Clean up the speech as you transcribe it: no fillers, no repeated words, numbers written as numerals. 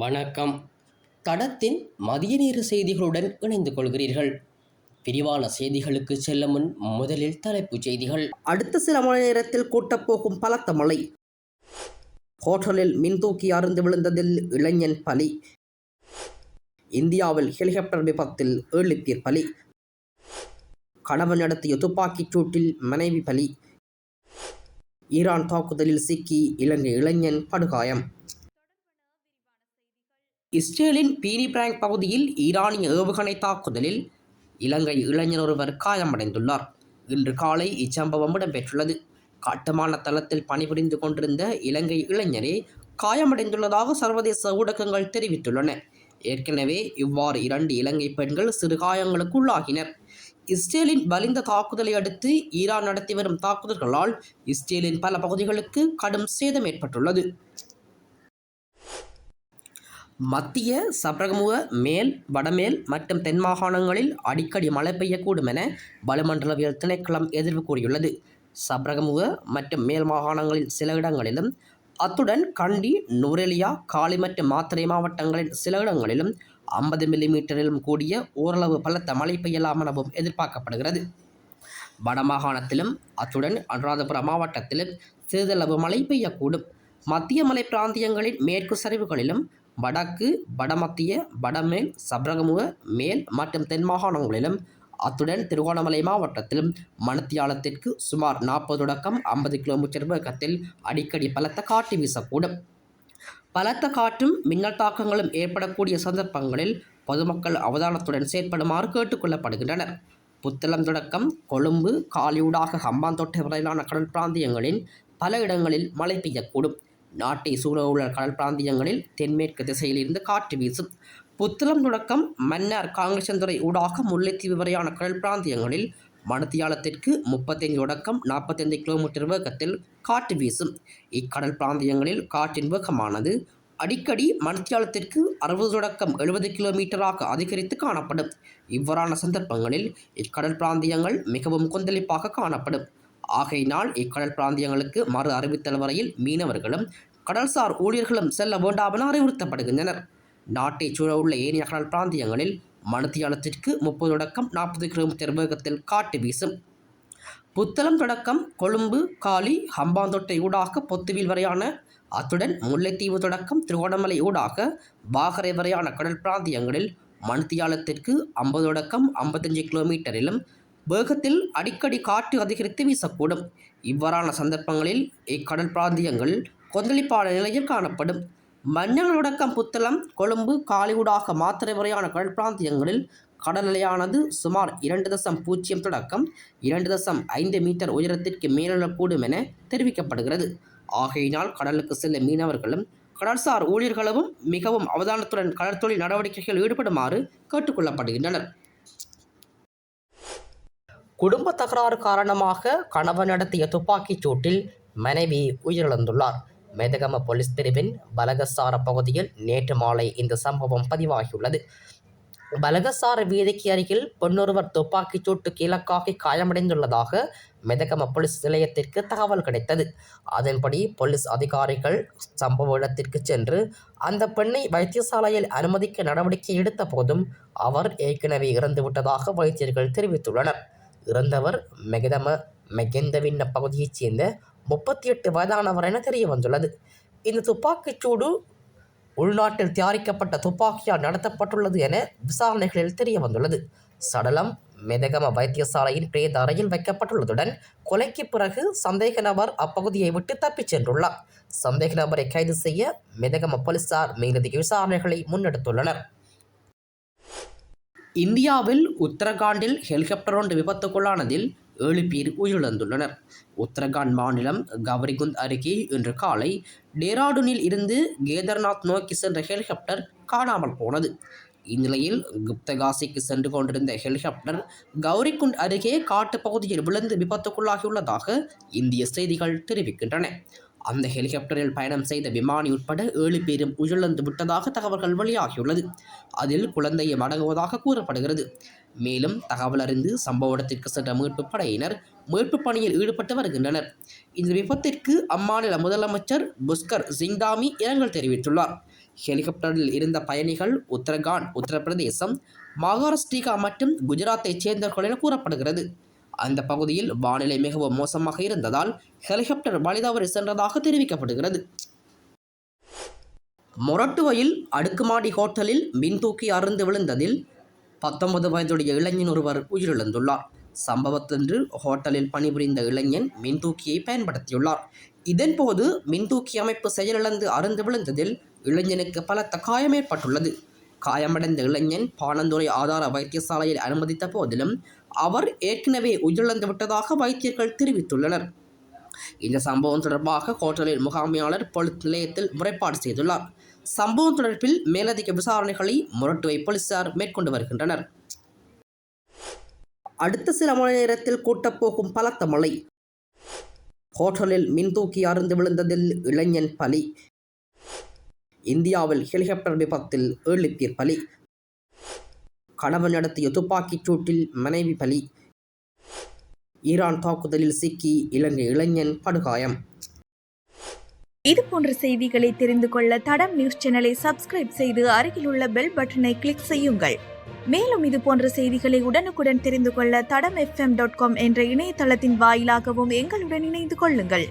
வணக்கம். தடத்தின் மதிய நேர செய்திகளுடன் இணைந்து கொள்கிறீர்கள். விரிவான செய்திகளுக்கு செல்ல முன் முதலில் தலைப்புச் செய்திகள். அடுத்த சில மணி நேரத்தில் கூட்டப்போகும் பலத்த மழை. ஹோட்டலில் மின்தூக்கி அருந்து விழுந்ததில் இளைஞன் பலி. இந்தியாவில் ஹெலிகாப்டர் விபத்தில் 7 பேர் பலி. கணவன் நடத்திய துப்பாக்கிச் சூட்டில் மனைவி பலி. ஈரான் தாக்குதலில் சிக்கி இலங்கை இளைஞன் படுகாயம். இஸ்ரேலின் பீனி பிராங்க் பகுதியில் ஈரானிய ஏவுகணை தாக்குதலில் இலங்கை இளைஞர் ஒருவர் காயமடைந்துள்ளார். இன்று காலை இச்சம்பவம் இடம்பெற்றுள்ளது. கட்டுமான தளத்தில் பணிபுரிந்து கொண்டிருந்த இலங்கை இளைஞரே காயமடைந்துள்ளதாக சர்வதேச ஊடகங்கள் தெரிவித்துள்ளன. ஏற்கனவே இவ்வாறு 2 இலங்கை பெண்கள் சிறு காயங்களுக்கு உள்ளாகினர். இஸ்ரேலின் வலிந்த தாக்குதலை அடுத்து ஈரான் நடத்தி வரும் தாக்குதல்களால் இஸ்ரேலின் பல பகுதிகளுக்கு கடும் சேதம் ஏற்பட்டுள்ளது. மத்திய சப்ரகமுக மேல் வடமேல் மற்றும் தென் மாகாணங்களில் அடிக்கடி மழை பெய்யக்கூடும் என வளிமண்டலவியல் திணைக்களம் எதிர்வு கூறியுள்ளது. சப்ரகமுக மற்றும் மேல் மாகாணங்களில் சில இடங்களிலும், அத்துடன் கண்டி, நுவரெலியா, காலி மற்றும் மாத்தறை மாவட்டங்களின் சில இடங்களிலும் 50 மில்லிமீட்டரிலும் கூடிய ஓரளவு பலத்த மழை பெய்யலாம் எனவும் எதிர்பார்க்கப்படுகிறது. வடமாகாணத்திலும் அத்துடன் அனுராதபுரம் மாவட்டத்திலும் சிறிதளவு மழை பெய்யக்கூடும். மத்திய மலை பிராந்தியங்களின் மேற்கு சரிவுகளிலும் வடக்கு, வடமத்திய, வடமேல், சப்ரகமுக மேல் மற்றும் தென் மாகாணங்களிலும் அத்துடன் திருகோணமலை மாவட்டத்திலும் மணித்தியாலத்திற்கு சுமார் 40 தொடக்கம் 50 கிலோமீட்டர் வேகத்தில் அடிக்கடி பலத்த காற்று வீசக்கூடும். பலத்த காற்றும் மின்னல் தாக்கங்களும் ஏற்படக்கூடிய சந்தர்ப்பங்களில் பொதுமக்கள் அவதானத்துடன் செயற்படுமாறு கேட்டுக்கொள்ளப்படுகின்றனர். புத்தளம் தொடக்கம் கொழும்பு, காலியூடாக ஹம்பாந்தோட்டை வரையிலான கடல் பிராந்தியங்களின் பல இடங்களில் மழை பெய்யக்கூடும். நாட்டை சூழவுள்ள கடல் பிராந்தியங்களில் தென்மேற்கு திசையில் இருந்து காற்று வீசும். புத்தளம் தொடக்கம் மன்னார் காங்கேசன்துறை ஊடாக முல்லைத்தீவு வரையான கடல் பிராந்தியங்களில் மணித்தியாலத்திற்கு 35 தொடக்கம் 45 கிலோமீட்டர் வேகத்தில் காற்று வீசும். இக்கடல் பிராந்தியங்களில் காற்றின் வேகமானது அடிக்கடி மணித்தியாலத்திற்கு 60 தொடக்கம் 70 கிலோமீட்டராக அதிகரித்து காணப்படும். இவ்வாறான சந்தர்ப்பங்களில் இக்கடல் பிராந்தியங்கள் மிகவும் கொந்தளிப்பாக காணப்படும். ஆகையினால் இக்கடல் பிராந்தியங்களுக்கு மறு அறிவித்தல் வரையில் மீனவர்களும் கடல்சார் ஊழியர்களும் செல்ல வேண்டாம் என அறிவுறுத்தப்படுகின்றனர். நாட்டை சூழவுள்ள ஏனைய கடல் பிராந்தியங்களில் மணித்தியாலத்திற்கு 30 தொடக்கம் 40 கிலோமீட்டர் வேகத்தில் காற்று வீசும். புத்தளம் தொடக்கம் கொழும்பு, காலி, ஹம்பாந்தோட்டை ஊடாக பொத்துவில் வரையான அத்துடன் முல்லைத்தீவு தொடக்கம் திருகோணமலை ஊடாக வாகரை வரையான கடல் பிராந்தியங்களில் மணித்தியாலத்திற்கு 50 தொடக்கம் 55 கிலோமீட்டரிலும் வேகத்தில் அடிக்கடி காற்று அதிகரித்து வீசக்கூடும். இவ்வாறான சந்தர்ப்பங்களில் இக்கடல் பிராந்தியங்கள் கொந்தளிப்பான நிலையில் காணப்படும். மன்னார் தொடக்கம் புத்தளம், கொழும்பு, காலியூடாக மாத்தறை வரையான கடல் பிராந்தியங்களில் கடல் அலையானது சுமார் 2.0 தொடக்கம் 2.5 மீட்டர் உயரத்திற்கு மேலெழக்கூடும் என தெரிவிக்கப்படுகிறது. ஆகையினால் கடலுக்கு செல்லும் மீனவர்களும் கடல்சார் ஊழியர்களும் மிகவும் அவதானத்துடன் கடற்தொழில் நடவடிக்கைகளில் ஈடுபடுமாறு கேட்டுக்கொள்ளப்படுகின்றனர். குடும்ப தகராறு காரணமாக கணவன் நடத்திய துப்பாக்கிச் சூட்டில் மனைவி உயிரிழந்துள்ளார். மெதகம போலீஸ் பிரிவின் பலகசார பகுதியில் நேற்று மாலை இந்த சம்பவம் பதிவாகியுள்ளது. பலகசார வீதிக்கு அருகில் பெண்ணொருவர் துப்பாக்கிச் சூட்டுக்கு இலக்காகி காயமடைந்துள்ளதாக மெதகம போலீஸ் நிலையத்திற்கு தகவல் கிடைத்தது. அதன்படி போலீஸ் அதிகாரிகள் சம்பவ இடத்திற்கு சென்று அந்த பெண்ணை வைத்தியசாலையில் அனுமதிக்க நடவடிக்கை எடுத்த போதும் அவர் ஏற்கனவே இறந்துவிட்டதாக வைத்தியர்கள் தெரிவித்துள்ளனர். இறந்தவர் மெகெந்தவின்ன பகுதியைச் சேர்ந்த 38 வயதானவர் என தெரிய வந்துள்ளது. இந்த துப்பாக்கிச்சூடு உள்நாட்டில் தயாரிக்கப்பட்ட துப்பாக்கியால் நடத்தப்பட்டுள்ளது என விசாரணைகளில் தெரிய வந்துள்ளது. சடலம் மெதகம வைத்தியசாலையின் பிரேத அறையில் வைக்கப்பட்டுள்ளதுடன் கொலைக்கு பிறகு சந்தேக நபர் அப்பகுதியை விட்டு தப்பிச் சென்றுள்ளார். சந்தேக நபரை கைது செய்ய மெதகம போலீசார் மேலதிக விசாரணைகளை முன்னெடுத்துள்ளனர். இந்தியாவில் உத்தரகாண்டில் ஹெலிகாப்டர் ஒன்று விபத்துக்குள்ளானதில் 7 பேர் உயிரிழந்துள்ளனர். உத்தரகாண்ட் மாநிலம் கவரிகுண்ட் அருகே இன்று காலை டேராடூனில் இருந்து கேதார்நாத் நோக்கி சென்ற ஹெலிகாப்டர் காணாமல் போனது. இந்நிலையில் குப்தகாசிக்கு சென்று கொண்டிருந்த ஹெலிகாப்டர் கௌரிகுண்ட் அருகே காட்டுப்பகுதியில் விழுந்து விபத்துக்குள்ளாகியுள்ளதாக இந்திய செய்திகள் தெரிவிக்கின்றன. அந்த ஹெலிகாப்டரில் பயணம் செய்த விமானி உட்பட 7 பேரும் உயிரிழந்து விட்டதாக தகவல்கள் வெளியாகியுள்ளது. அதில் குழந்தையும் அடங்குவதாக கூறப்படுகிறது. மேலும் தகவல் அறிந்து சம்பவ இடத்திற்கு சென்ற மீட்புப் படையினர் மீட்புப் பணியில் ஈடுபட்டு வருகின்றனர். இந்த விபத்திற்கு அம்மாநில முதலமைச்சர் புஷ்கர் சிங் தாமி இரங்கல் தெரிவித்துள்ளார். ஹெலிகாப்டரில் இருந்த பயணிகள் உத்தரகாண்ட், உத்தரப்பிரதேசம், மகாராஷ்டிரா மற்றும் குஜராத்தைச் சேர்ந்தவர்கள் என கூறப்படுகிறது. அந்த பகுதியில் வானிலை மிகவும் மோசமாக இருந்ததால் ஹெலிகாப்டர் வழிதவறி சென்றதாக தெரிவிக்கப்படுகிறது. மொரட்டுவையில் அடுக்குமாடி ஹோட்டலில் மின்தூக்கி அறுந்து விழுந்ததில் 19 வயதுடைய இளைஞன் ஒருவர் உயிரிழந்துள்ளார். சம்பவத்தன்று ஹோட்டலில் பணிபுரிந்த இளைஞன் மின்தூக்கியை பயன்படுத்தியுள்ளார். இதன்போது மின்தூக்கி அமைப்பு செயலிழந்து அறுந்து விழுந்ததில் இளைஞனுக்கு பலத்த காயம் ஏற்பட்டுள்ளது. காயமடைந்த இளைஞன் பாணந்துறை ஆதார வைத்தியசாலையில் அனுமதித்த போதிலும் அவர் ஏற்கனவே உயிரிழந்து விட்டதாக வைத்தியர்கள் தெரிவித்துள்ளனர். இந்த சம்பவம் தொடர்பாக ஹோட்டலின் முகாமையாளர் போலீஸ் நிலையத்தில் முறைப்பாடு செய்துள்ளார். சம்பவம் தொடர்பில் மேலதிக விசாரணைகளை மொரட்டுவை போலீசார் மேற்கொண்டு வருகின்றனர். அடுத்த சில மணி நேரத்தில் கூட்டப்போகும் பலத்த மழை. ஹோட்டலில் மின்தூக்கி அறுந்து விழுந்ததில் இளைஞன் பலி. இந்தியாவில் ஹெலிகாப்டர் விபத்தில் 7 பேர் பலி. கணவன் நடத்திய துப்பாக்கிச் சூட்டில் மனைவி பலி. ஈரான் தாக்குதலில் சிக்கி இலங்கை இளைஞன் படுகாயம். இது போன்ற செய்திகளை தெரிந்து கொள்ள தடம் நியூஸ் சேனலை சப்ஸ்கிரைப் செய்து அருகில் உள்ள பெல் பட்டனை கிளிக் செய்யுங்கள். மேலும் இது போன்ற செய்திகளை உடனுக்குடன் தெரிந்து கொள்ள தடம் FM.com என்ற இணையதளத்தின் வாயிலாகவும் எங்களுடன் இணைந்து கொள்ளுங்கள்.